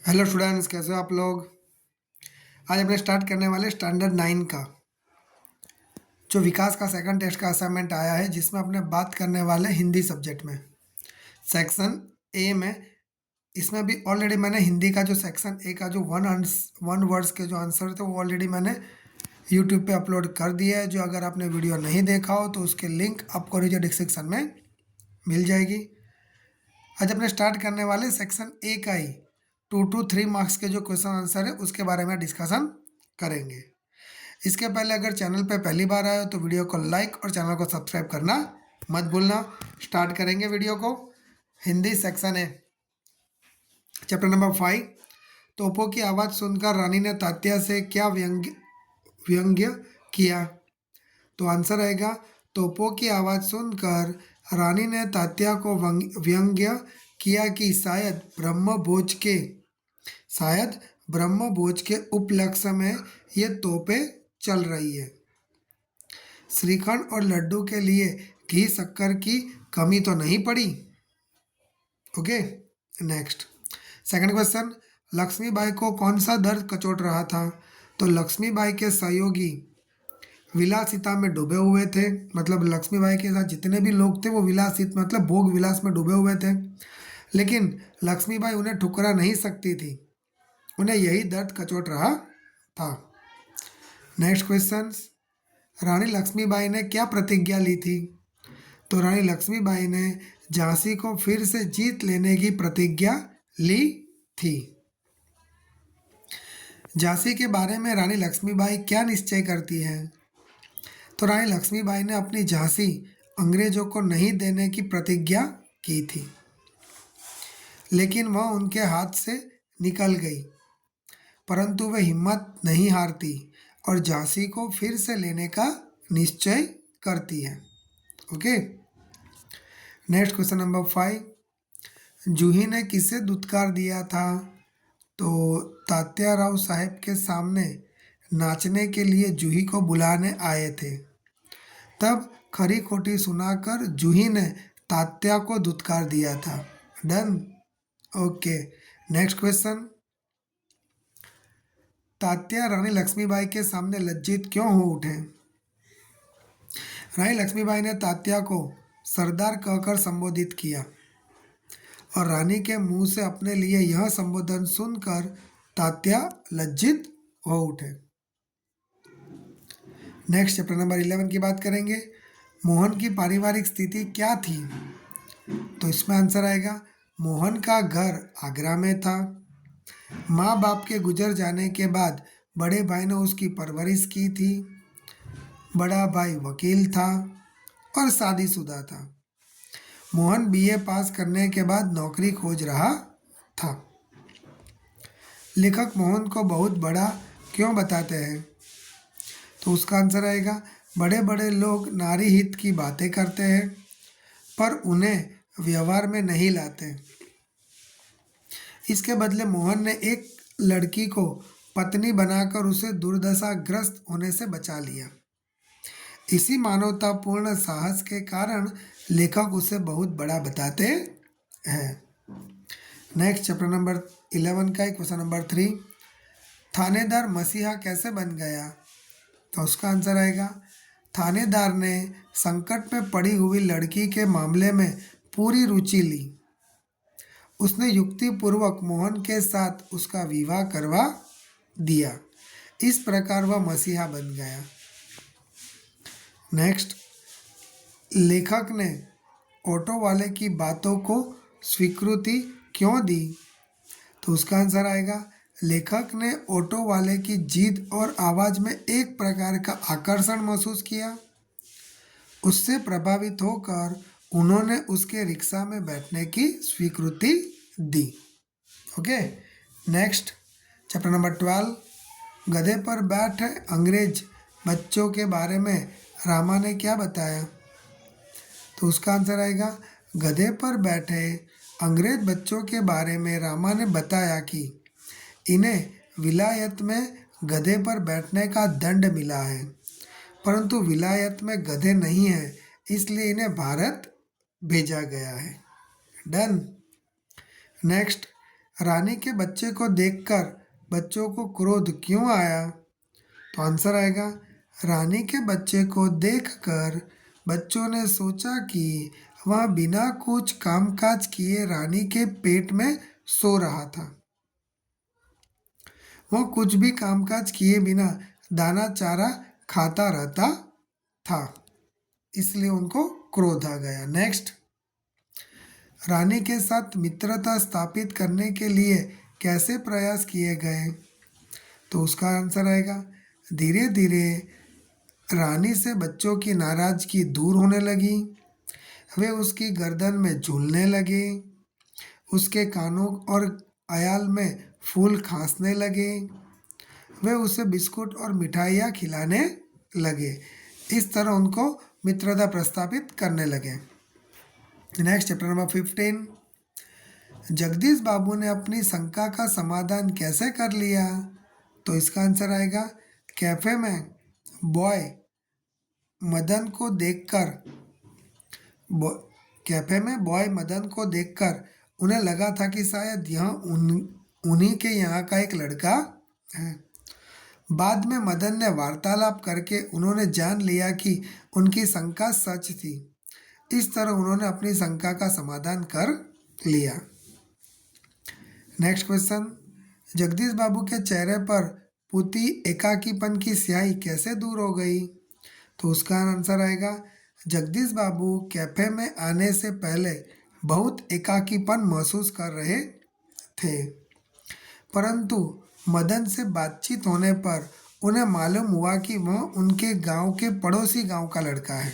Hello students, कैसे हो आप लोग। आज अपने स्टार्ट करने वाले स्टैंडर्ड 9 का जो विकास का सेकंड टेस्ट का असाइनमेंट आया है, जिसमें अपने बात करने वाले हिंदी सब्जेक्ट में सेक्शन ए में। इसमें भी ऑलरेडी मैंने हिंदी का जो सेक्शन ए का जो वन वर्ड्स के जो आंसर थे वो ऑलरेडी मैंने यूट्यूब पे अपलोड कर दिया है। जो अगर आपने वीडियो नहीं देखा हो तो उसके लिंक आपको नीचे डिस्क्रिप्शन में मिल जाएगी। आज अपने स्टार्ट करने वाले सेक्शन ए का ही 2 to 3 मार्क्स के जो क्वेश्चन आंसर है उसके बारे में डिस्कशन करेंगे। इसके पहले अगर चैनल पे पहली बार आए हो तो वीडियो को लाइक और चैनल को सब्सक्राइब करना मत भूलना। स्टार्ट करेंगे वीडियो को। हिंदी सेक्शन है, चैप्टर नंबर 5। तोपों की आवाज़ सुनकर रानी ने तात्या से क्या व्यंग्य किया। तो आंसर आएगा, तोपों की आवाज़ सुनकर रानी ने तात्या को व्यंग्य किया कि शायद ब्रह्मभोज के उपलक्ष्य में ये तोपें चल रही है। श्रीखंड और लड्डू के लिए घी शक्कर की कमी तो नहीं पड़ी। Okay, next second question. Lakshmibai को कौन सा दर्द कचोट रहा था। तो लक्ष्मीबाई के सहयोगी विलासिता में डूबे हुए थे। मतलब लक्ष्मीबाई के साथ जितने भी लोग थे वो विलासित मतलब भोग विलास में डूबे हुए थे, लेकिन लक्ष्मीबाई उन्हें ठुकरा नहीं सकती थी। उन्हें यही दर्द कचोट रहा था। Next question. रानी लक्ष्मीबाई ने क्या प्रतिज्ञा ली थी। तो रानी लक्ष्मीबाई ने झांसी को फिर से जीत लेने की प्रतिज्ञा ली थी। झांसी के बारे में रानी लक्ष्मीबाई क्या निश्चय करती है। तो रानी लक्ष्मीबाई ने अपनी झांसी अंग्रेजों को नहीं देने की प्रतिज्ञा की थी, लेकिन वह उनके हाथ से निकल गई, परंतु वह हिम्मत नहीं हारती और झांसी को फिर से लेने का निश्चय करती है। Okay, next question number 5। जूही ने किसे दुत्कार दिया था। तो तात्याराव साहब के सामने नाचने के लिए जूही को बुलाने आए थे। तब खरी खोटी सुनाकर जूही ने तात्या को दुत्कार दिया था। Done. Okay, next question. Tatya Rani Lakshmibai के सामने लज्जित क्यों हो उठे। रानी लक्ष्मीबाई ने तात्या को सरदार कहकर संबोधित किया और रानी के मुंह से अपने लिए यह संबोधन सुनकर तात्या लज्जित हो उठे। नेक्स्ट चैप्टर नंबर 11 की बात करेंगे। मोहन की पारिवारिक स्थिति क्या थी। तो इसमें आंसर आएगा, मोहन का घर आगरा में था। माँ बाप के गुजर जाने के बाद बड़े भाई ने उसकी परवरिश की थी। बड़ा भाई वकील था और शादीशुदा था। मोहन बीए पास करने के बाद नौकरी खोज रहा था। लेखक मोहन को बहुत बड़ा क्यों बताते हैं। तो उसका आंसर आएगा, बड़े बड़े लोग नारी हित की बातें करते हैं पर उन्हें व्यवहार में नहीं लाते। इसके बदले मोहन ने एक लड़की को पत्नी बनाकर उसे दुर्दशाग्रस्त होने से बचा लिया। इसी मानवतापूर्ण साहस के कारण लेखक उसे बहुत बड़ा बताते हैं। नेक्स्ट चैप्टर नंबर 11 का क्वेश्चन नंबर 3। थानेदार मसीहा कैसे बन गया। तो उसका आंसर आएगा, थानेदार ने संकट में पड़ी हुई लड़की के मामले में पूरी रुचि ली। उसने युक्तिपूर्वक मोहन के साथ उसका विवाह करवा दिया। इस प्रकार वह मसीहा बन गया। नेक्स्ट, लेखक ने ऑटो वाले की बातों को स्वीकृति क्यों दी। तो उसका आंसर आएगा, लेखक ने ऑटो वाले की जिद और आवाज़ में एक प्रकार का आकर्षण महसूस किया। उससे प्रभावित होकर उन्होंने उसके रिक्शा में बैठने की स्वीकृति दी। Okay, next chapter number 12। गधे पर बैठे अंग्रेज बच्चों के बारे में रामा ने क्या बताया। तो उसका आंसर आएगा, गधे पर बैठे अंग्रेज बच्चों के बारे में रामा ने बताया कि इन्हें विलायत में गधे पर बैठने का दंड मिला है, परंतु विलायत में गधे नहीं हैं, इसलिए इन्हें भारत भेजा गया है। डन। नेक्स्ट, रानी के बच्चे को देखकर बच्चों को क्रोध क्यों आया? तो आंसर आएगा, रानी के बच्चे को देखकर बच्चों ने सोचा कि वह बिना कुछ कामकाज किए रानी के पेट में सो रहा था। वह कुछ भी कामकाज किए बिना दाना चारा खाता रहता था, इसलिए उनको क्रोध आ गया। नेक्स्ट, रानी के साथ मित्रता स्थापित करने के लिए कैसे प्रयास किए गए? तो उसका आंसर आएगा, धीरे धीरे रानी से बच्चों की नाराजगी दूर होने लगी। वे उसकी गर्दन में झूलने लगे, उसके कानों और अयाल में फूल खांसने लगे। वे उसे बिस्कुट और मिठाइयाँ खिलाने लगे। इस तरह उनको मित्रता प्रस्थापित करने लगे। Next, chapter number 15। जगदीश बाबू ने अपनी शंका का समाधान कैसे कर लिया? तो इसका आंसर आएगा, कैफे में बॉय मदन को देखकर उन्हें लगा था कि शायद यह उन्हीं के यहाँ का एक लड़का है। बाद में मदन ने वार्तालाप करके उन्होंने जान लिया कि उनकी शंका सच थी। इस तरह उन्होंने अपनी शंका का समाधान कर लिया। नेक्स्ट क्वेश्चन, जगदीश बाबू के चेहरे पर पुती एकाकीपन की स्याही कैसे दूर हो गई? तो उसका आंसर आएगा, जगदीश बाबू कैफे में आने से पहले बहुत एकाकीपन महसूस कर रहे थे, परंतु मदन से बातचीत होने पर उन्हें मालूम हुआ कि वह उनके गांव के पड़ोसी गांव का लड़का है।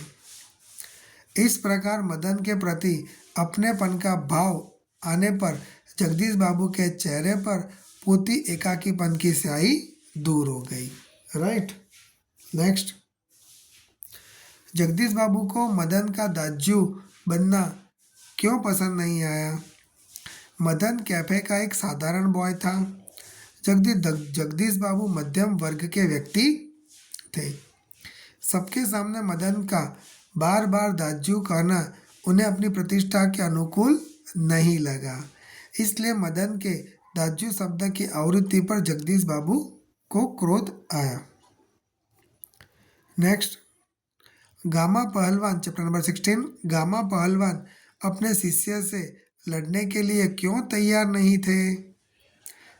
इस प्रकार मदन के प्रति अपनेपन का भाव आने पर जगदीश बाबू के चेहरे पर पुती एकाकीपन की स्याही दूर हो गई। राइट। नेक्स्ट, जगदीश बाबू को मदन का दाजू बनना क्यों पसंद नहीं आया? मदन कैफे का एक साधारण बॉय था। जगदीश बाबू मध्यम वर्ग के व्यक्ति थे। सबके सामने मदन का बार बार दाजू कहना उन्हें अपनी प्रतिष्ठा के अनुकूल नहीं लगा, इसलिए मदन के दाजू शब्द की आवृत्ति पर जगदीश बाबू को क्रोध आया। नेक्स्ट, गामा पहलवान, चैप्टर नंबर 16। गामा पहलवान अपने शिष्य से लड़ने के लिए क्यों तैयार नहीं थे?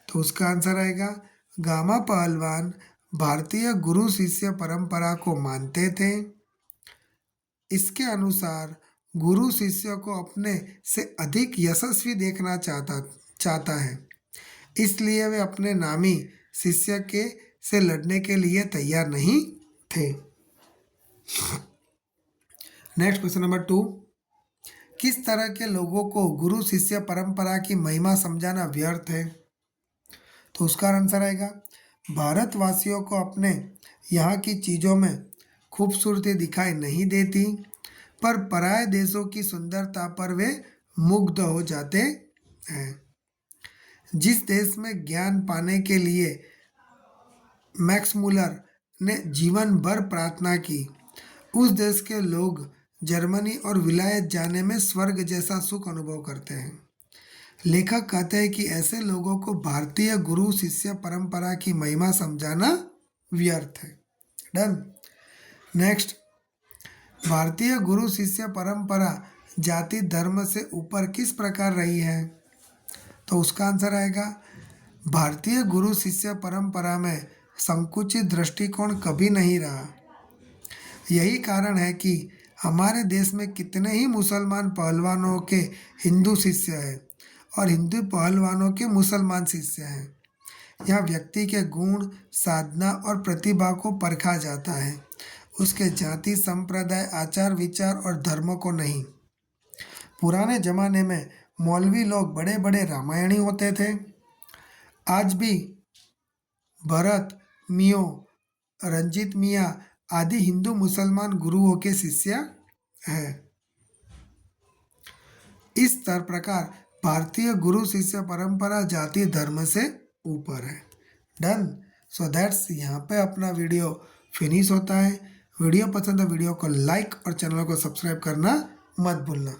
तो उसका आंसर आएगा, गामा पहलवान भारतीय गुरु शिष्य परंपरा को मानते थे। इसके अनुसार गुरु शिष्य को अपने से अधिक यशस्वी देखना चाहता है, इसलिए वे अपने नामी शिष्य से लड़ने के लिए तैयार नहीं थे। Next, question number 2। किस तरह के लोगों को गुरु शिष्य परंपरा की महिमा समझाना व्यर्थ है? तो उसका आंसर आएगा, भारतवासियों को अपने यहाँ की चीज़ों में खूबसूरती दिखाई नहीं देती, पर पराये देशों की सुंदरता पर वे मुग्ध हो जाते हैं। जिस देश में ज्ञान पाने के लिए मैक्स मुलर ने जीवन भर प्रार्थना की, उस देश के लोग जर्मनी और विलायत जाने में स्वर्ग जैसा सुख अनुभव करते हैं। लेखक कहते हैं कि ऐसे लोगों को भारतीय गुरु शिष्य परंपरा की महिमा समझाना व्यर्थ है। डन। नेक्स्ट, भारतीय गुरु शिष्य परंपरा जाति धर्म से ऊपर किस प्रकार रही है? तो उसका आंसर आएगा, भारतीय गुरु शिष्य परंपरा में संकुचित दृष्टिकोण कभी नहीं रहा। यही कारण है कि हमारे देश में कितने ही मुसलमान पहलवानों के हिंदू शिष्य हैं और हिंदू पहलवानों के मुसलमान शिष्य हैं। यह व्यक्ति के गुण, साधना और प्रतिभा को परखा जाता है, उसके जाति, संप्रदाय, आचार विचार और धर्म को नहीं। पुराने जमाने में मौलवी लोग बड़े बड़े रामायणी होते थे। आज भी भरत मियों, रंजीत मियाँ आदि हिंदू मुसलमान गुरुओं के शिष्य हैं। इस प्रकार भारतीय गुरु शिष्य परंपरा जाति धर्म से ऊपर है। डन। सो दैट्स यहाँ पे अपना वीडियो फिनिश होता है। वीडियो पसंद है वीडियो को लाइक और चैनल को सब्सक्राइब करना मत भूलना।